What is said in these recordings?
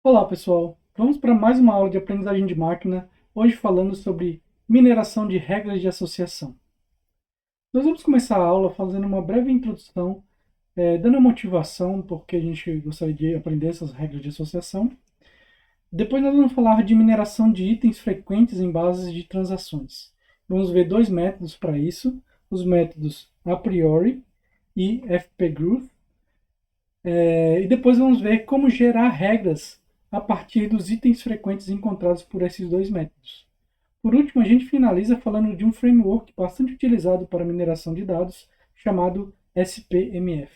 Olá pessoal, vamos para mais uma aula de aprendizagem de máquina, hoje falando sobre mineração de regras de associação. Nós vamos começar a aula fazendo uma breve introdução, dando a motivação porque a gente gostaria de aprender essas regras de associação. Depois nós vamos falar de mineração de itens frequentes em bases de transações. Vamos ver dois métodos para isso, os métodos a priori e fpGroup. E depois vamos ver como gerar regras a partir dos itens frequentes encontrados por esses dois métodos. Por último, a gente finaliza falando de um framework bastante utilizado para mineração de dados, chamado SPMF.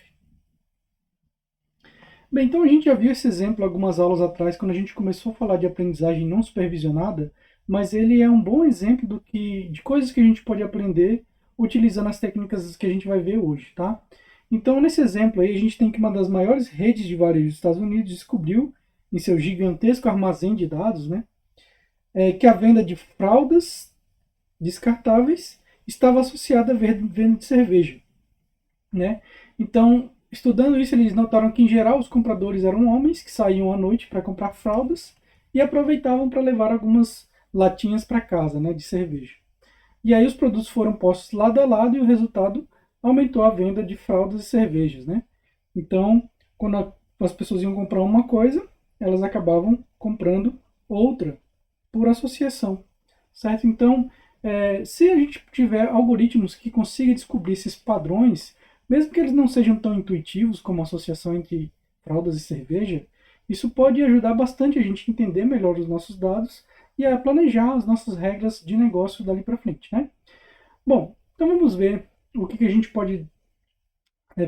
Bem, então a gente já viu esse exemplo algumas aulas atrás, quando a gente começou a falar de aprendizagem não supervisionada, mas ele é um bom exemplo de coisas que a gente pode aprender utilizando as técnicas que a gente vai ver hoje, tá? Então, nesse exemplo aí, a gente tem que uma das maiores redes de varejo dos Estados Unidos descobriu, em seu gigantesco armazém de dados, né, que a venda de fraldas descartáveis estava associada à venda de cerveja, né? Então, estudando isso, eles notaram que, em geral, os compradores eram homens que saíam à noite para comprar fraldas e aproveitavam para levar algumas latinhas para casa, né, de cerveja. E aí os produtos foram postos lado a lado e o resultado aumentou a venda de fraldas e cervejas, né? Então, quando as pessoas iam comprar uma coisa, elas acabavam comprando outra por associação, certo? Então, se a gente tiver algoritmos que consigam descobrir esses padrões, mesmo que eles não sejam tão intuitivos como a associação entre fraldas e cerveja, isso pode ajudar bastante a gente a entender melhor os nossos dados e a planejar as nossas regras de negócio dali para frente, né? Bom, então vamos ver o que a gente pode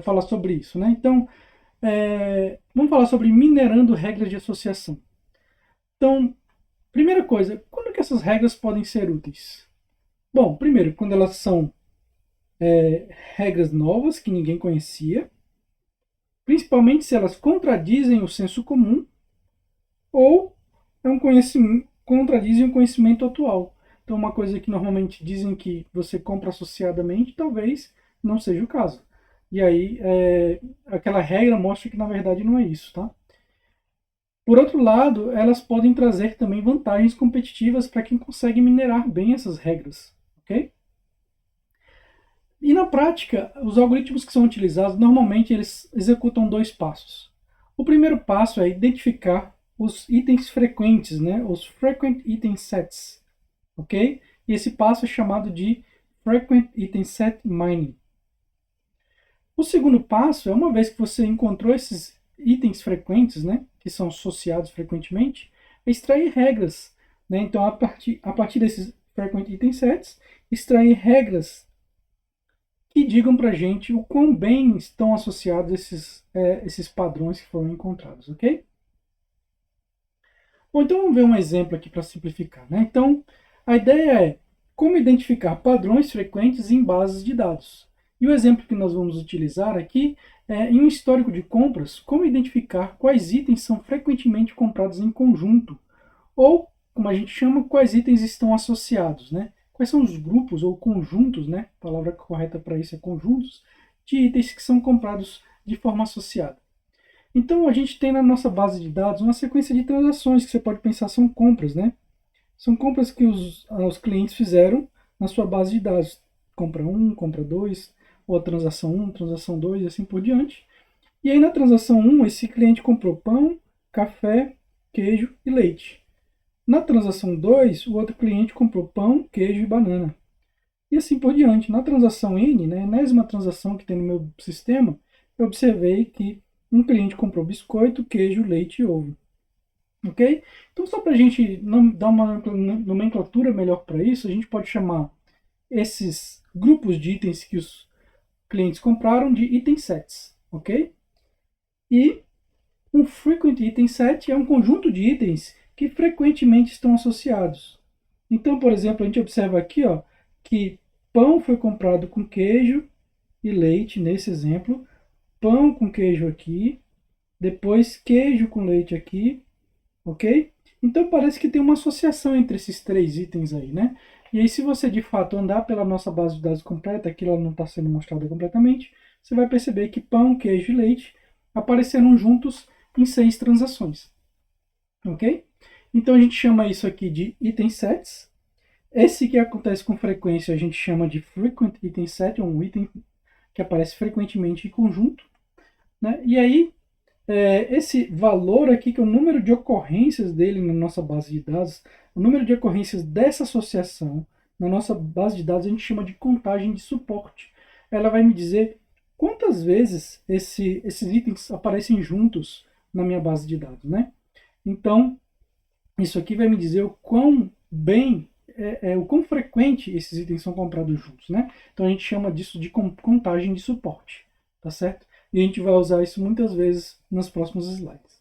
falar sobre isso, né? Então, vamos falar sobre minerando regras de associação. Então, primeira coisa, quando que essas regras podem ser úteis? Bom, primeiro, quando elas são regras novas que ninguém conhecia, principalmente se elas contradizem o senso comum ou contradizem o conhecimento atual. Então, uma coisa que normalmente dizem que você compra associadamente, talvez não seja o caso. E aí, aquela regra mostra que na verdade não é isso, tá? Por outro lado, elas podem trazer também vantagens competitivas para quem consegue minerar bem essas regras, ok? E na prática, os algoritmos que são utilizados, normalmente eles executam dois passos. O primeiro passo é identificar os itens frequentes, né? Os frequent item sets, ok? E esse passo é chamado de frequent item set mining. O segundo passo é, uma vez que você encontrou esses itens frequentes, né, que são associados frequentemente, é extrair regras, né? Então, a partir desses frequent item sets, extrair regras que digam para a gente o quão bem estão associados esses padrões que foram encontrados, ok? Bom, então vamos ver um exemplo aqui para simplificar, né? Então, a ideia é como identificar padrões frequentes em bases de dados. E o exemplo que nós vamos utilizar aqui é, em um histórico de compras, como identificar quais itens são frequentemente comprados em conjunto, ou, como a gente chama, quais itens estão associados, né? Quais são os grupos ou conjuntos, né? A palavra correta para isso é conjuntos, de itens que são comprados de forma associada. Então, a gente tem na nossa base de dados uma sequência de transações que você pode pensar são compras, né? São compras que os clientes fizeram na sua base de dados. Compra um, compra 2, ou a transação um, transação 2 e assim por diante. E aí na transação um esse cliente comprou pão, café, queijo e leite. Na transação 2 o outro cliente comprou pão, queijo e banana. E assim por diante. Na transação N, né, a enésima transação que tem no meu sistema, eu observei que um cliente comprou biscoito, queijo, leite e ovo. Ok? Então, só para a gente dar uma nomenclatura melhor para isso, a gente pode chamar esses grupos de itens que os clientes compraram de item sets. Ok? E um frequent item set é um conjunto de itens que frequentemente estão associados. Então, por exemplo, a gente observa aqui ó, que pão foi comprado com queijo e leite, nesse exemplo, pão com queijo aqui, depois queijo com leite aqui, ok? Então parece que tem uma associação entre esses três itens aí, né? E aí, se você de fato andar pela nossa base de dados completa, que ela não está sendo mostrada completamente, você vai perceber que pão, queijo e leite apareceram juntos em 6 transações. ok? Então a gente chama isso aqui de item sets. Esse que acontece com frequência a gente chama de frequent item set, um item que aparece frequentemente em conjunto, né? E aí, esse valor aqui, que é o número de ocorrências dele na nossa base de dados, o número de ocorrências dessa associação na nossa base de dados a gente chama de contagem de suporte. Ela vai me dizer quantas vezes esses itens aparecem juntos na minha base de dados, né? Então, isso aqui vai me dizer o quão bem, o quão frequente esses itens são comprados juntos, né? Então a gente chama disso de contagem de suporte, tá certo? E a gente vai usar isso muitas vezes nos próximos slides.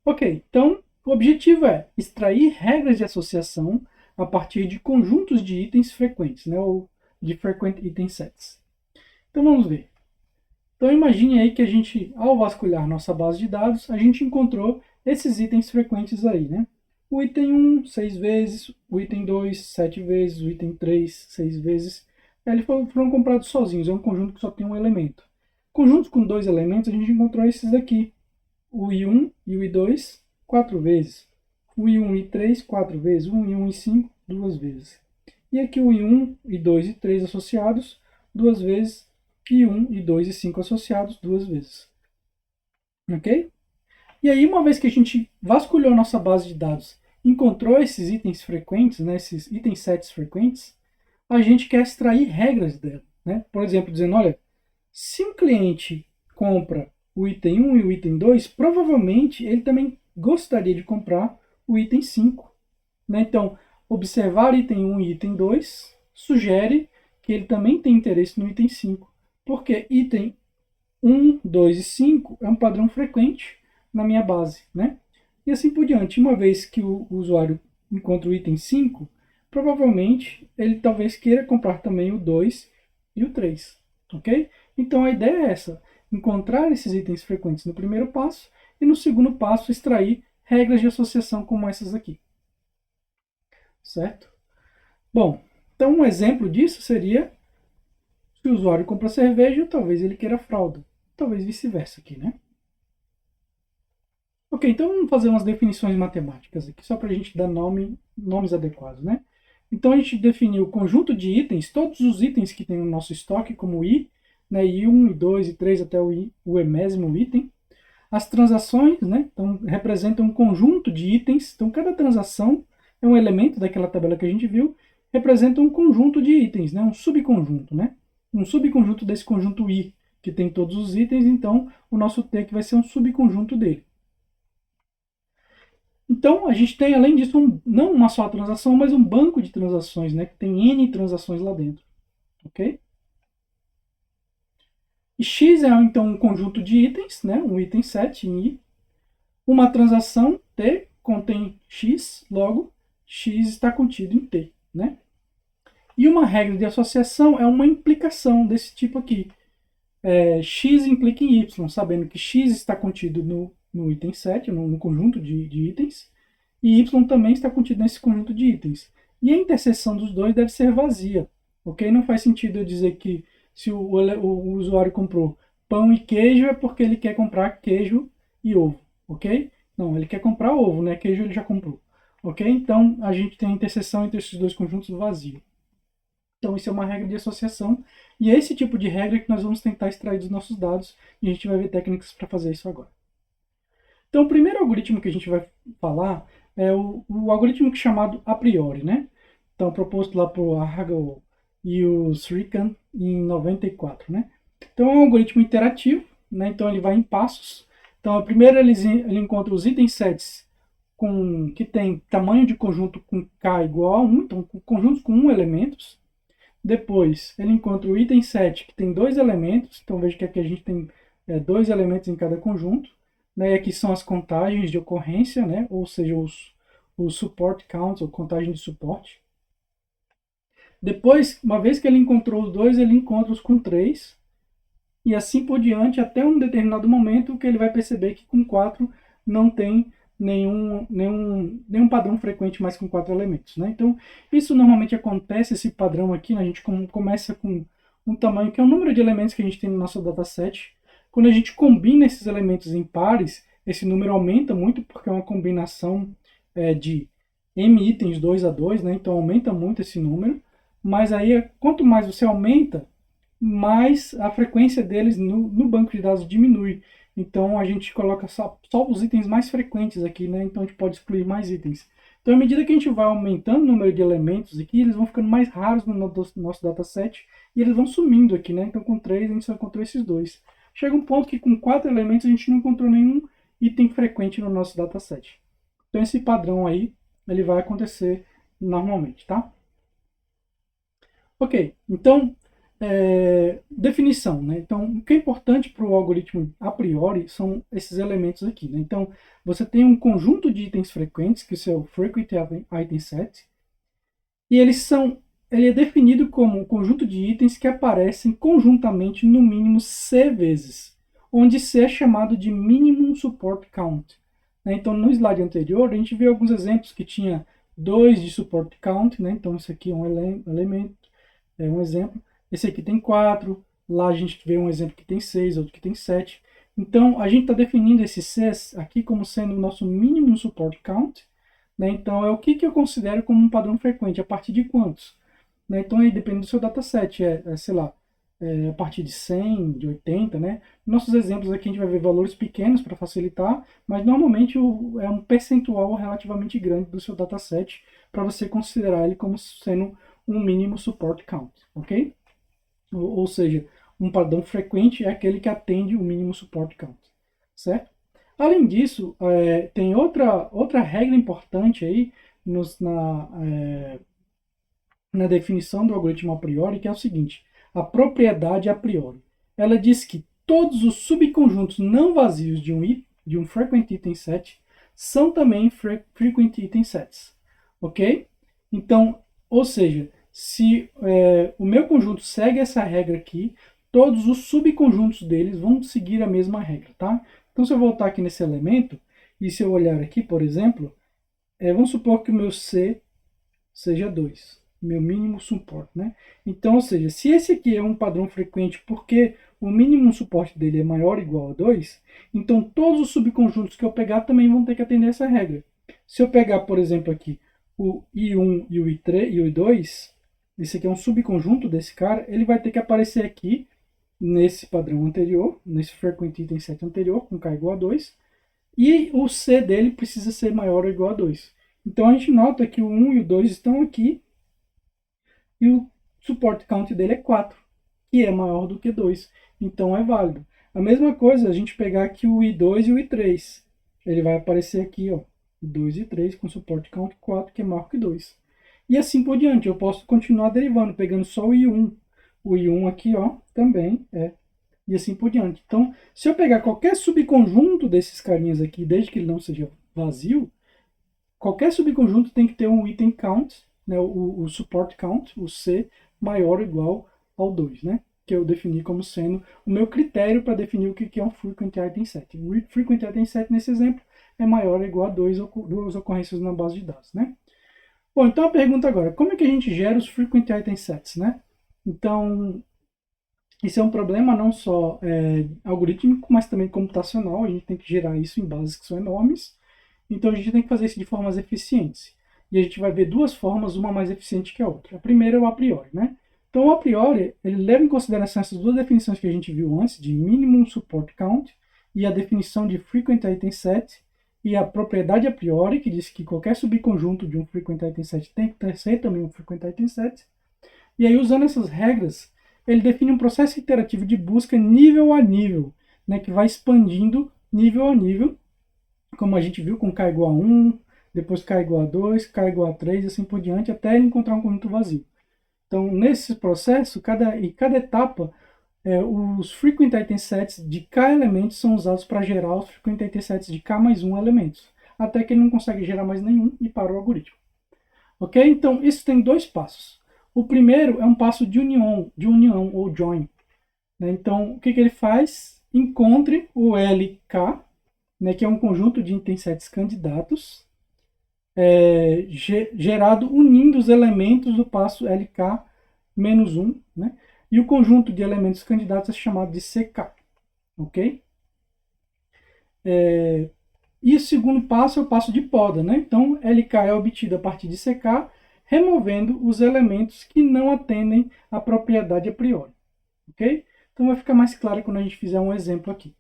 Ok, então o objetivo é extrair regras de associação a partir de conjuntos de itens frequentes, né? Ou de frequent item sets. Então vamos ver. Então imagine aí que a gente, ao vasculhar nossa base de dados, a gente encontrou esses itens frequentes aí, né? O item 1, 6 vezes, o item 2, 7 vezes, o item 3, 6 vezes. Eles foram comprados sozinhos, é um conjunto que só tem um elemento. Conjuntos com dois elementos, a gente encontrou esses aqui. O I1 e o I2, 4 vezes. O I1 e I3, 4 vezes. O I1 e I5, 2 vezes. E aqui o I1, I2 e I3 associados, 2 vezes. I1, I2 e 5 associados, 2 vezes. Ok? E aí, uma vez que a gente vasculhou nossa base de dados, encontrou esses itens frequentes, né, esses itens sets frequentes, a gente quer extrair regras dela. Né? Por exemplo, dizendo, olha, se um cliente compra o item 1 e o item 2, provavelmente ele também gostaria de comprar o item 5. Né? Então, observar item 1 e item 2 sugere que ele também tem interesse no item 5, porque item 1, 2 e 5 é um padrão frequente na minha base, né? E assim por diante. Uma vez que o usuário encontra o item 5, provavelmente ele talvez queira comprar também o 2 e o 3, ok? Então a ideia é essa, encontrar esses itens frequentes no primeiro passo e no segundo passo extrair regras de associação como essas aqui, certo? Bom, então um exemplo disso seria se o usuário compra cerveja, talvez ele queira fralda, talvez vice-versa aqui, né? Ok, então vamos fazer umas definições matemáticas aqui, só para a gente dar nomes adequados, né? Então a gente definiu o conjunto de itens, todos os itens que tem no nosso estoque, como I, né, I1, I2, I3 até o enésimo item. As transações, né, então, representam um conjunto de itens, então cada transação é um elemento daquela tabela que a gente viu, representa um conjunto de itens, né, um subconjunto, né? Um subconjunto desse conjunto I, que tem todos os itens, então o nosso T que vai ser um subconjunto dele. Então, a gente tem, além disso, não uma só transação, mas um banco de transações, né, que tem N transações lá dentro. Ok? E X é, então, um conjunto de itens, né, um item set em I. Uma transação T contém X, logo, X está contido em T. Né? E uma regra de associação é uma implicação desse tipo aqui. X implica em Y, sabendo que X está contido no item set, no conjunto de itens, e Y também está contido nesse conjunto de itens. E a interseção dos dois deve ser vazia, ok? Não faz sentido eu dizer que se o usuário comprou pão e queijo é porque ele quer comprar queijo e ovo, ok? Não, ele quer comprar ovo, né? Queijo ele já comprou, ok? Então a gente tem a interseção entre esses dois conjuntos vazio. Então isso é uma regra de associação e é esse tipo de regra que nós vamos tentar extrair dos nossos dados e a gente vai ver técnicas para fazer isso agora. Então, o primeiro algoritmo que a gente vai falar é o algoritmo chamado a priori, né? Então, proposto lá por Argyle e o Srikan em 94, né? Então, é um algoritmo interativo, né? Então, ele vai em passos. Então, primeiro ele encontra os itens sets que tem tamanho de conjunto com K igual a 1, então conjuntos com 1 elementos. Depois, ele encontra o item set que tem 2 elementos, então veja que aqui a gente tem 2 elementos em cada conjunto. Né, e aqui são as contagens de ocorrência, né, ou seja, os support counts, ou contagem de suporte. Depois, uma vez que ele encontrou os 2, ele encontra os com 3, e assim por diante, até um determinado momento que ele vai perceber que com 4 não tem nenhum padrão frequente mais com 4 elementos. Né? Então, isso normalmente acontece, esse padrão aqui, né? A gente começa com um tamanho que é o número de elementos que a gente tem no nosso dataset. Quando a gente combina esses elementos em pares, esse número aumenta muito porque é uma combinação de m itens 2 a 2, né? Então aumenta muito esse número, mas aí quanto mais você aumenta, mais a frequência deles no banco de dados diminui. Então a gente coloca só os itens mais frequentes aqui, né? Então a gente pode excluir mais itens. Então, à medida que a gente vai aumentando o número de elementos aqui, eles vão ficando mais raros no nosso dataset e eles vão sumindo aqui, né? Então, com 3 a gente só encontrou esses dois. Chega um ponto que com 4 elementos a gente não encontrou nenhum item frequente no nosso dataset. Então, esse padrão aí, ele vai acontecer normalmente, tá? Ok, então, definição, né? Então, o que é importante para o algoritmo a priori são esses elementos aqui, né? Então, você tem um conjunto de itens frequentes, que é o Frequent Item Set, e ele é definido como um conjunto de itens que aparecem conjuntamente no mínimo C vezes, onde C é chamado de Minimum Support Count. Né? Então, no slide anterior, a gente viu alguns exemplos que tinha 2 de Support Count, né? Então, isso aqui é um elemento, é um exemplo. Esse aqui tem 4, lá a gente vê um exemplo que tem 6, outro que tem 7. Então, a gente está definindo esse C aqui como sendo o nosso Minimum Support Count, né? Então, é o que eu considero como um padrão frequente, a partir de quantos? Né? Então, aí depende do seu dataset, sei lá, a partir de 100, de 80, né? Nossos exemplos aqui a gente vai ver valores pequenos para facilitar, mas normalmente é um percentual relativamente grande do seu dataset para você considerar ele como sendo um mínimo support count, ok? Ou seja, um padrão frequente é aquele que atende o mínimo support count, certo? Além disso, tem outra regra importante aí na definição do algoritmo a priori, que é o seguinte: a propriedade a priori. Ela diz que todos os subconjuntos não vazios de um frequent item set são também frequent item sets, ok? Então, ou seja, se o meu conjunto segue essa regra aqui, todos os subconjuntos deles vão seguir a mesma regra, tá? Então, se eu voltar aqui nesse elemento, e se eu olhar aqui, por exemplo, vamos supor que o meu C seja 2, meu mínimo suporte, né? Então, ou seja, se esse aqui é um padrão frequente porque o mínimo suporte dele é maior ou igual a 2, então todos os subconjuntos que eu pegar também vão ter que atender essa regra. Se eu pegar, por exemplo, aqui o I1 e o I3 e o I2, esse aqui é um subconjunto desse cara, ele vai ter que aparecer aqui nesse padrão anterior, nesse frequent item set anterior, com K igual a 2, e o C dele precisa ser maior ou igual a 2. Então a gente nota que o 1 e o 2 estão aqui e o support count dele é 4, que é maior do que 2. Então é válido. A mesma coisa a gente pegar aqui o I2 e o I3. Ele vai aparecer aqui, ó, 2 e 3 com support count 4, que é maior que 2. E assim por diante, eu posso continuar derivando, pegando só o I1. O I1 aqui, ó, também é. E assim por diante. Então, se eu pegar qualquer subconjunto desses carinhas aqui, desde que ele não seja vazio, qualquer subconjunto tem que ter um item count, né, o support count, o C, maior ou igual ao 2, né? Que eu defini como sendo o meu critério para definir o que é um frequent item set. O frequent item set, nesse exemplo, é maior ou igual a 2 ocorrências na base de dados, né? Bom, então a pergunta agora, como é que a gente gera os frequent item sets, né? Então, isso é um problema não só algorítmico, mas também computacional. A gente tem que gerar isso em bases que são enormes. Então a gente tem que fazer isso de formas eficientes. E a gente vai ver duas formas, uma mais eficiente que a outra. A primeira é o a priori, né? Então o a priori, ele leva em consideração essas duas definições que a gente viu antes, de minimum support count e a definição de frequent item set, e a propriedade a priori, que diz que qualquer subconjunto de um frequent item set tem que ser também um frequent item set. E aí, usando essas regras, ele define um processo iterativo de busca nível a nível, né, que vai expandindo nível a nível, como a gente viu com K igual a 1, depois K igual a 2, K igual a 3 e assim por diante, até ele encontrar um conjunto vazio. Então, nesse processo, em cada etapa, os frequent item sets de K elementos são usados para gerar os frequent item sets de K mais 1 elementos, até que ele não consegue gerar mais nenhum e para o algoritmo. Ok? Então, isso tem dois passos. O primeiro é um passo de união ou join. Né? Então, o que ele faz? Encontre o LK, né, que é um conjunto de item sets candidatos, gerado unindo os elementos do passo LK menos 1, né? E o conjunto de elementos candidatos é chamado de CK, ok? E o segundo passo é o passo de poda, né? Então, LK é obtido a partir de CK, removendo os elementos que não atendem à propriedade a priori, ok? Então, vai ficar mais claro quando a gente fizer um exemplo aqui,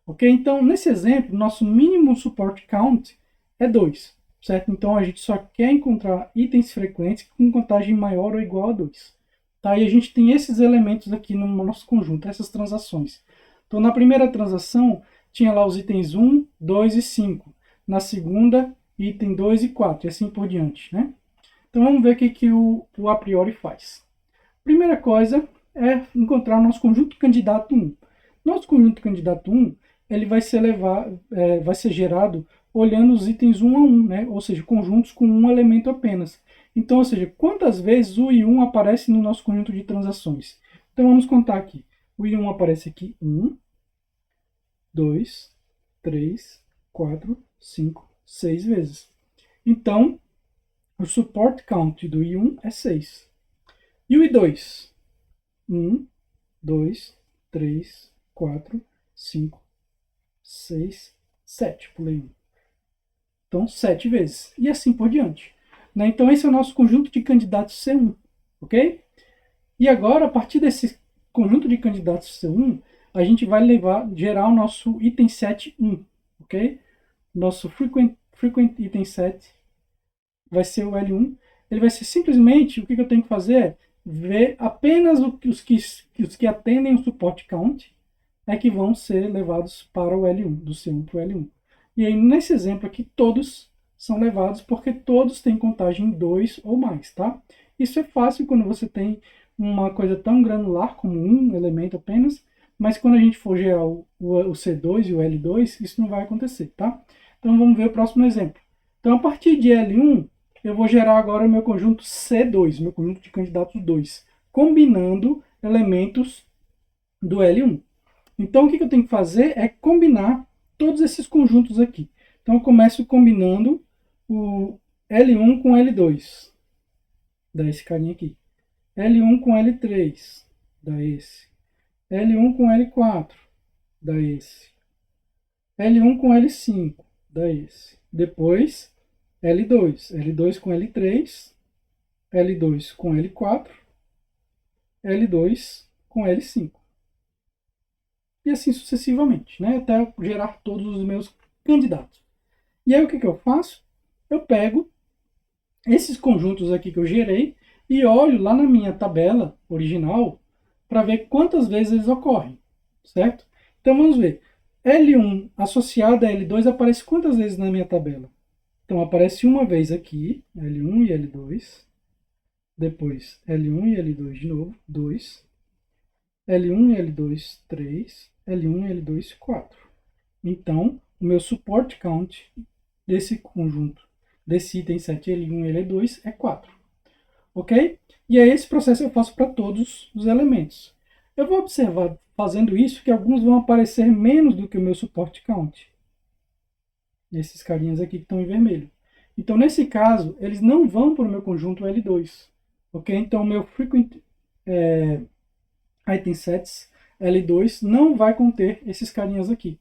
ok? Então, nesse exemplo, nosso mínimo support count é 2, certo? Então, a gente só quer encontrar itens frequentes com contagem maior ou igual a 2. Tá? E a gente tem esses elementos aqui no nosso conjunto, essas transações. Então, na primeira transação, tinha lá os itens 1, 2 e 5. Na segunda, item 2 e 4, e assim por diante, né? Então, vamos ver o que o a priori faz. Primeira coisa é encontrar o nosso conjunto candidato 1. Nosso conjunto candidato 1, ele vai ser gerado olhando os itens 1 a 1, né? Ou seja, conjuntos com um elemento apenas. Então, ou seja, quantas vezes o I1 aparece no nosso conjunto de transações? Então, vamos contar aqui. O I1 aparece aqui 1, 2, 3, 4, 5, 6 vezes. Então, o support count do I1 é 6. E o I2? 1, 2, 3, 4, 5, 6, 7. Pulei 1. Então, 7 vezes. E assim por diante. Né? Então, esse é o nosso conjunto de candidatos C1. Ok? E agora, a partir desse conjunto de candidatos C1, a gente vai gerar o nosso item set 1. Ok? Nosso frequent item set vai ser o L1. Ele vai ser simplesmente, o que eu tenho que fazer é ver apenas os que atendem o support count é que vão ser levados para o L1, do C1 para o L1. E aí, nesse exemplo aqui, todos são levados porque todos têm contagem 2 ou mais, tá? Isso é fácil quando você tem uma coisa tão granular como um elemento apenas, mas quando a gente for gerar o C2 e o L2, isso não vai acontecer, tá? Então, vamos ver o próximo exemplo. Então, a partir de L1, eu vou gerar agora o meu conjunto C2, meu conjunto de candidatos 2, combinando elementos do L1. Então, o que eu tenho que fazer é combinar todos esses conjuntos aqui. Então, eu começo combinando o L1 com L2, dá esse carinha aqui. L1 com L3, dá esse. L1 com L4, dá esse. L1 com L5, dá esse. Depois, L2. L2 com L3, L2 com L4, L2 com L5. E assim sucessivamente, né? Até gerar todos os meus candidatos. E aí o que eu faço? Eu pego esses conjuntos aqui que eu gerei e olho lá na minha tabela original para ver quantas vezes eles ocorrem, certo? Então vamos ver. L1 associado a L2 aparece quantas vezes na minha tabela? Então aparece uma vez aqui, L1 e L2. Depois L1 e L2 de novo, 2. L1 e L2, 3. L1 e L2, 4. Então, o meu support count desse conjunto, desse item 7 L1 e L2 é 4. Ok? E aí esse processo eu faço para todos os elementos. Eu vou observar, fazendo isso, que alguns vão aparecer menos do que o meu support count. Esses carinhas aqui que estão em vermelho. Então, nesse caso, eles não vão para o meu conjunto L2. Ok? Então, o meu frequent item sets L2 não vai conter esses carinhas aqui.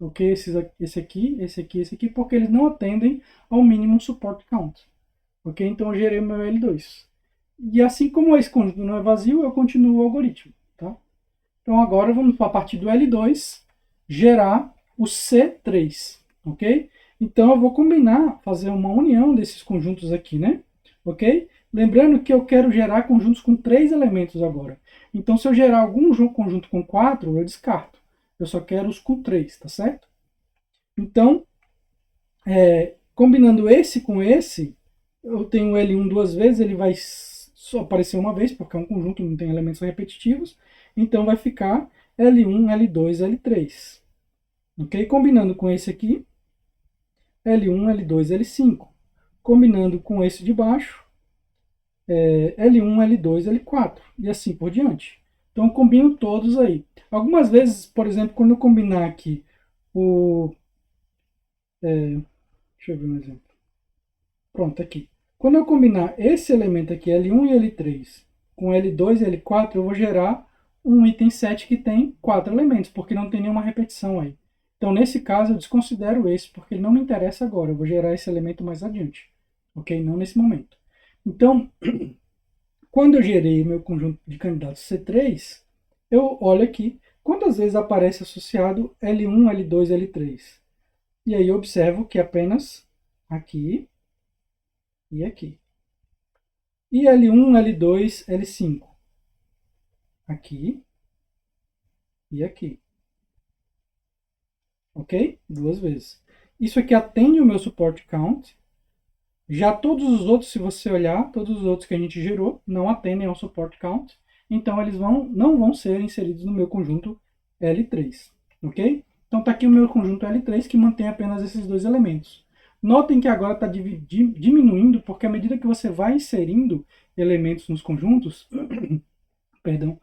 Ok? Esse aqui, porque eles não atendem ao mínimo support count. Ok? Então, eu gerei o meu L2. E assim como esse conjunto não é vazio, eu continuo o algoritmo. Tá? Então, agora vamos, a partir do L2, gerar o C3. Ok? Então, eu vou combinar, fazer uma união desses conjuntos aqui, né? Ok? Lembrando que eu quero gerar conjuntos com 3 elementos agora. Então, se eu gerar algum conjunto com 4, eu descarto. Eu só quero os com 3, tá certo? Então, combinando esse com esse, eu tenho o L1 duas vezes, ele vai só aparecer uma vez, porque é um conjunto, não tem elementos repetitivos. Então, vai ficar L1, L2, L3. Ok? Combinando com esse aqui, L1, L2, L5. Combinando com esse de baixo, L1, L2, L4. E assim por diante. Então, eu combino todos aí. Algumas vezes, por exemplo, quando eu combinar aqui o... deixa eu ver um exemplo. Pronto, aqui. Quando eu combinar esse elemento aqui, L1 e L3, com L2 e L4, eu vou gerar um item 7 que tem 4 elementos, porque não tem nenhuma repetição aí. Então, nesse caso, eu desconsidero esse, porque ele não me interessa agora. Eu vou gerar esse elemento mais adiante, ok? Não nesse momento. Então, quando eu gerei o meu conjunto de candidatos C3, eu olho aqui quantas vezes aparece associado L1, L2, L3. E aí eu observo que apenas aqui e aqui. E L1, L2, L5. Aqui e aqui. Ok? Duas vezes. Isso aqui atende o meu support count. Já todos os outros, se você olhar, todos os outros que a gente gerou não atendem ao support count. Então eles não vão ser inseridos no meu conjunto L3. Ok? Então está aqui o meu conjunto L3 que mantém apenas esses dois elementos. Notem que agora está diminuindo, porque à medida que você vai inserindo elementos nos conjuntos, perdão,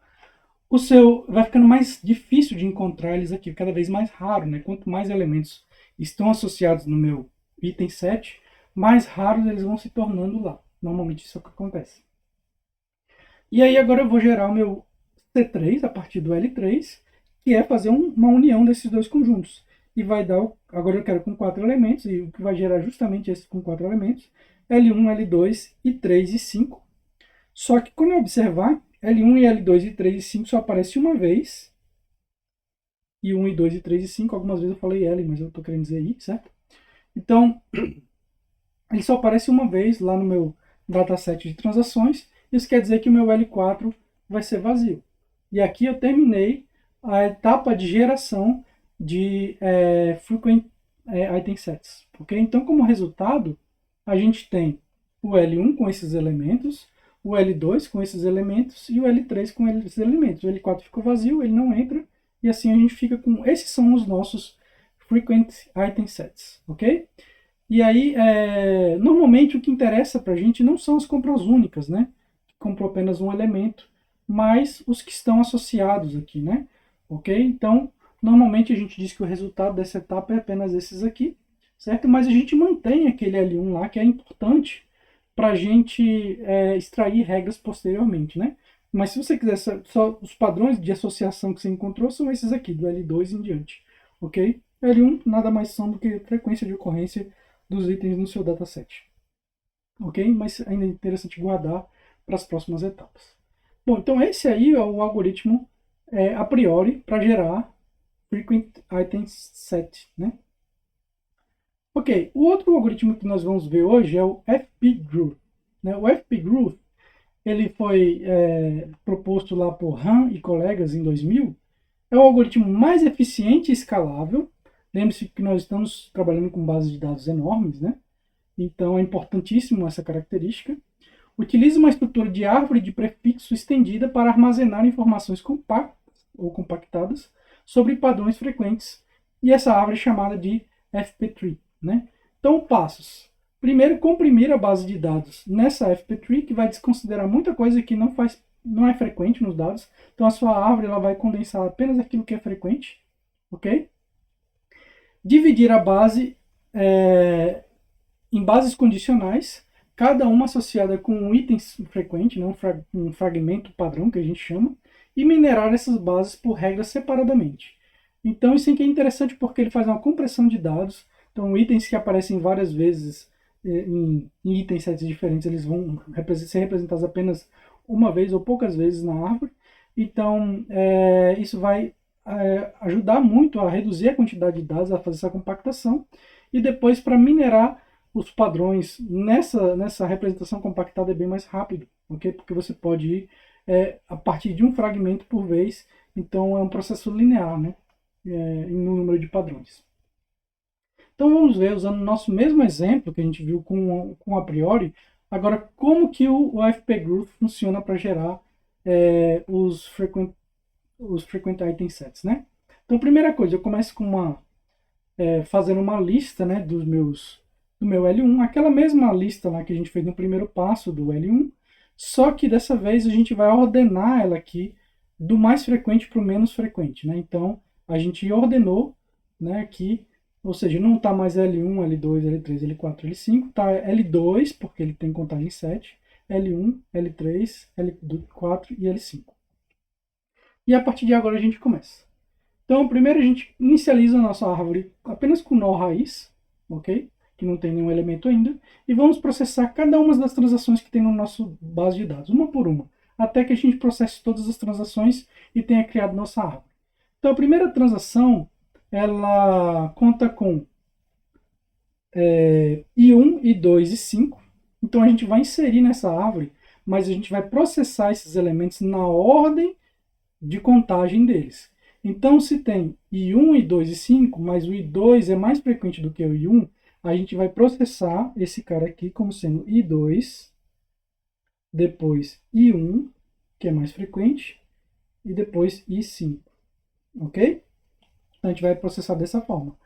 o seu vai ficando mais difícil de encontrar eles aqui, cada vez mais raro, né? Quanto mais elementos estão associados no meu item set, mais raros eles vão se tornando lá. Normalmente isso é o que acontece. E aí agora eu vou gerar o meu C3 a partir do L3, que é fazer uma união desses dois conjuntos. E vai dar, agora eu quero com 4 elementos, e o que vai gerar justamente esse com 4 elementos, L1, L2 e 3 e 5. Só que quando eu observar, L1 e L2 e 3 e 5 só aparece uma vez. E 1 e 2 e 3 e 5, algumas vezes eu falei L, mas eu estou querendo dizer I, certo? Então, ele só aparece uma vez lá no meu dataset de transações. Isso quer dizer que o meu L4 vai ser vazio. E aqui eu terminei a etapa de geração de frequent item sets. Okay? Então, como resultado, a gente tem o L1 com esses elementos, o L2 com esses elementos e o L3 com esses elementos. O L4 ficou vazio, ele não entra, e assim a gente fica com... Esses são os nossos frequent item sets, ok? E aí, normalmente o que interessa para a gente não são as compras únicas, né? Que comprou apenas um elemento, mas os que estão associados aqui, né? Ok? Então, normalmente a gente diz que o resultado dessa etapa é apenas esses aqui, certo? Mas a gente mantém aquele L1 lá, que é importante para a gente extrair regras posteriormente, né? Mas se você quiser só os padrões de associação que você encontrou são esses aqui, do L2 em diante, ok? L1 nada mais são do que frequência de ocorrência dos itens no seu dataset. Ok? Mas ainda é interessante guardar para as próximas etapas. Bom, então esse aí é o algoritmo a priori para gerar frequent items set, né? Ok, o outro algoritmo que nós vamos ver hoje é o FP-Groove. Né? O FP-Groove ele foi proposto lá por Han e colegas em 2000. É o algoritmo mais eficiente e escalável. Lembre-se que nós estamos trabalhando com bases de dados enormes, né? Então é importantíssimo essa característica. Utiliza uma estrutura de árvore de prefixo estendida para armazenar informações compactas ou compactadas sobre padrões frequentes. E essa árvore é chamada de FP-tree. Né? Então, passos. Primeiro, comprimir a base de dados nessa FP-tree, que vai desconsiderar muita coisa que não é frequente nos dados. Então, a sua árvore ela vai condensar apenas aquilo que é frequente. Ok? Dividir a base em bases condicionais, cada uma associada com um item frequente, né, um fragmento padrão que a gente chama, e minerar essas bases por regras separadamente. Então isso aqui é interessante porque ele faz uma compressão de dados, então itens que aparecem várias vezes em itens sets diferentes, eles vão ser representados apenas uma vez ou poucas vezes na árvore, então isso vai ajudar muito a reduzir a quantidade de dados, a fazer essa compactação, e depois para minerar os padrões nessa representação compactada é bem mais rápido, ok? Porque você pode ir a partir de um fragmento por vez, então é um processo linear, né? No número de padrões. Então vamos ver, usando o nosso mesmo exemplo que a gente viu com a priori, agora como que o FP-Groove funciona para gerar os frequent item sets, né? Então primeira coisa, eu começo com fazendo uma lista, né, do meu L1, aquela mesma lista lá que a gente fez no primeiro passo do L1, só que dessa vez a gente vai ordenar ela aqui do mais frequente para o menos frequente, né? Então a gente ordenou, né, aqui, ou seja, não está mais L1, L2, L3, L4, L5, está L2 porque ele tem contagem 7, L1, L3, L4 e L5. E a partir de agora a gente começa. Então, primeiro a gente inicializa a nossa árvore apenas com nó raiz, ok? Que não tem nenhum elemento ainda. E vamos processar cada uma das transações que tem no nosso base de dados, uma por uma, até que a gente processe todas as transações e tenha criado nossa árvore. Então, a primeira transação, ela conta com I1, I2 e 5. Então, a gente vai inserir nessa árvore, mas a gente vai processar esses elementos na ordem de contagem deles. Então, se tem I1, I2 e 5, mas o I2 é mais frequente do que o I1, a gente vai processar esse cara aqui como sendo I2, depois I1, que é mais frequente, e depois I5, ok? Então, a gente vai processar dessa forma.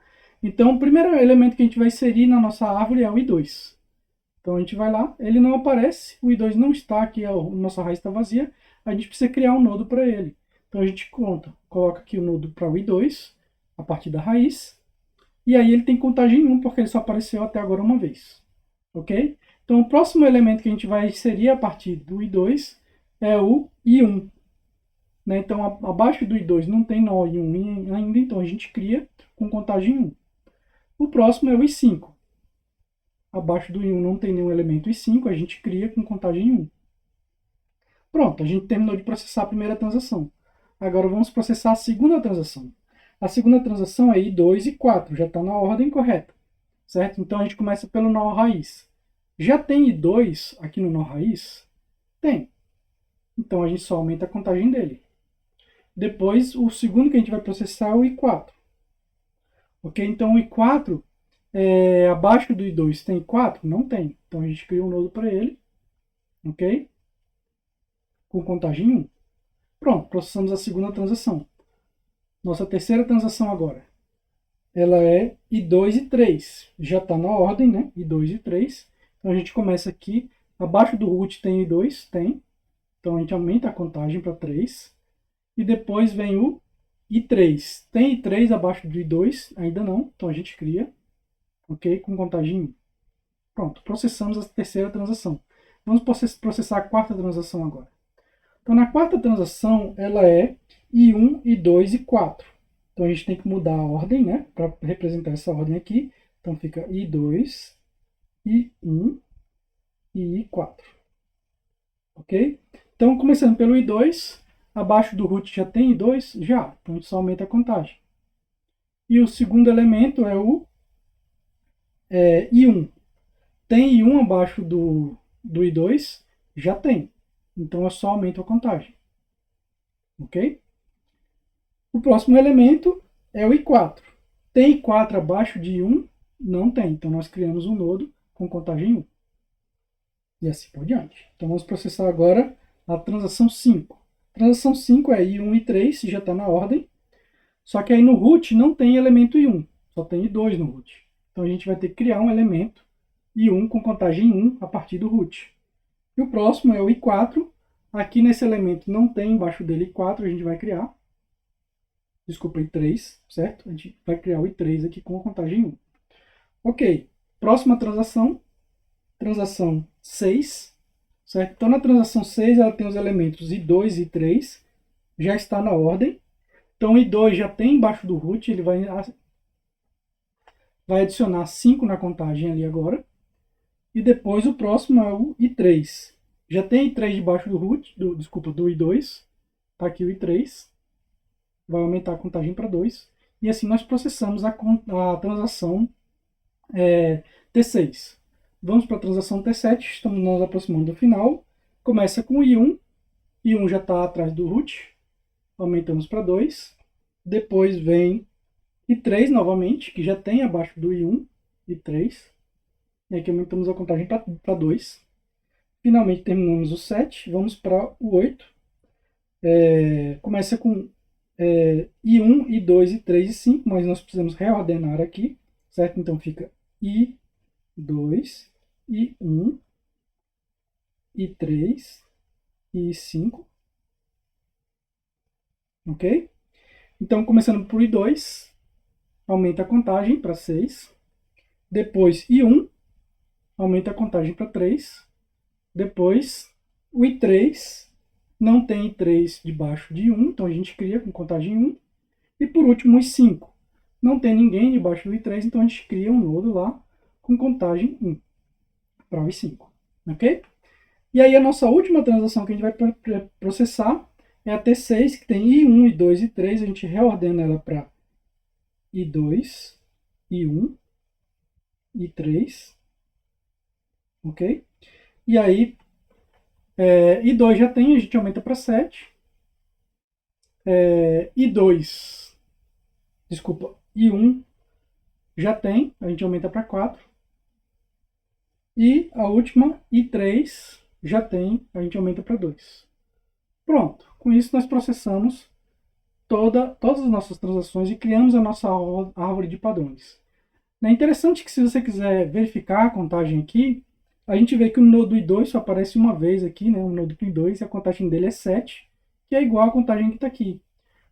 Então, o primeiro elemento que a gente vai inserir na nossa árvore é o I2. Então, a gente vai lá, ele não aparece, o I2 não está aqui, a nossa raiz está vazia, a gente precisa criar um nodo para ele. Então, a gente coloca aqui o nodo para o I2, a partir da raiz, e aí ele tem contagem 1, porque ele só apareceu até agora uma vez. Ok? Então, o próximo elemento que a gente vai inserir a partir do I2 é o I1. Né? Então, abaixo do I2 não tem nó I1 ainda, então a gente cria com contagem 1. O próximo é o I5. Abaixo do I1 não tem nenhum elemento I5, a gente cria com contagem 1. Pronto, a gente terminou de processar a primeira transação. Agora vamos processar a segunda transação. A segunda transação é I2 e 4, já está na ordem correta, certo? Então a gente começa pelo nó raiz. Já tem I2 aqui no nó raiz? Tem. Então a gente só aumenta a contagem dele. Depois, o segundo que a gente vai processar é o I4. Ok? Então o I4, abaixo do I2 tem I4? Não tem. Então a gente cria um nodo para ele. Ok? Com contagem 1. Pronto, processamos a segunda transação. Nossa terceira transação agora. Ela é I2 e 3. Já está na ordem, né? I2 e 3. Então a gente começa aqui. Abaixo do root tem I2? Tem. Então a gente aumenta a contagem para 3. E depois vem o I3. Tem I3 abaixo do I2? Ainda não. Então a gente cria. Ok? Com contagem 1. Pronto, processamos a terceira transação. Vamos processar a quarta transação agora. Então, na quarta transação, ela é I1, I2 e 4. Então, a gente tem que mudar a ordem, né? Para representar essa ordem aqui. Então, fica I2, I1 e I4. Ok? Então, começando pelo I2, abaixo do root já tem I2? Já. Então, a gente só aumenta a contagem. E o segundo elemento é o I1. Tem I1 abaixo do I2? Já tem. Então, eu só aumento a contagem. Ok? O próximo elemento é o I4. Tem I4 abaixo de I1? Não tem. Então, nós criamos um nodo com contagem 1. E assim por diante. Então, vamos processar agora a transação 5. Transação 5 é I1 e 3, já está na ordem. Só que aí no root não tem elemento I1. Só tem I2 no root. Então, a gente vai ter que criar um elemento I1 com contagem 1 a partir do root. E o próximo é o I4. Aqui nesse elemento não tem embaixo dele I4, a gente vai criar. Desculpa, I3, certo? A gente vai criar o I3 aqui com a contagem 1. Ok, próxima transação, transação 6, certo? Então, na transação 6, ela tem os elementos I2 e I3, já está na ordem. Então, I2 já tem embaixo do root, ele vai adicionar 5 na contagem ali agora. E depois o próximo é o I3. Já tem I3 debaixo do root, do I2. Está aqui o I3. Vai aumentar a contagem para 2. E assim nós processamos a transação T6. Vamos para a transação T7. Estamos nos aproximando do final. Começa com o I1. I1 já está atrás do root. Aumentamos para 2. Depois vem I3 novamente, que já tem abaixo do I1. I3. E aqui aumentamos a contagem para 2. Finalmente terminamos o 7. Vamos para o 8. Começa com I1, I2, I3 e 5, mas nós precisamos reordenar aqui, certo? Então fica I2, I1, I3 e I5. Ok? Então, começando por I2, aumenta a contagem para 6. Depois I1, aumenta a contagem para 3. Depois o I3, não tem I3 debaixo de 1, então a gente cria com contagem 1. E por último, o i5. Não tem ninguém debaixo do i3, então a gente cria um nodo lá com contagem 1 para o i5. Ok? E aí a nossa última transação que a gente vai processar é a T6, que tem I1, I2 e I3. A gente reordena ela para I2, I1, I3. Ok? E aí, I2 já tem, a gente aumenta para 7. I2, desculpa, I1 já tem, a gente aumenta para 4. E a última, I3, já tem, a gente aumenta para 2. Pronto, com isso nós processamos todas as nossas transações e criamos a nossa árvore de padrões. É interessante que se você quiser verificar a contagem aqui, a gente vê que o nodo I2 só aparece uma vez aqui, né? O nodo I2, e a contagem dele é 7, que é igual à contagem que está aqui.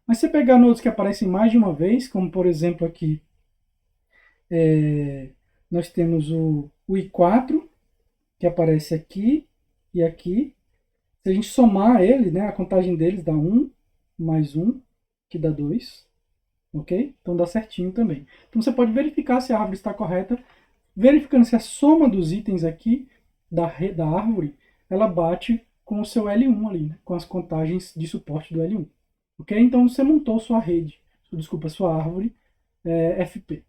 Mas se você pegar nodos que aparecem mais de uma vez, como por exemplo aqui, nós temos o I4, que aparece aqui e aqui. Se a gente somar ele, né, a contagem deles dá 1 mais 1, que dá 2. Ok? Então dá certinho também. Então você pode verificar se a árvore está correta, verificando se a soma dos itens aqui da árvore, ela bate com o seu L1 ali, né, com as contagens de suporte do L1. Ok? Então você montou sua rede, desculpa, sua árvore FP.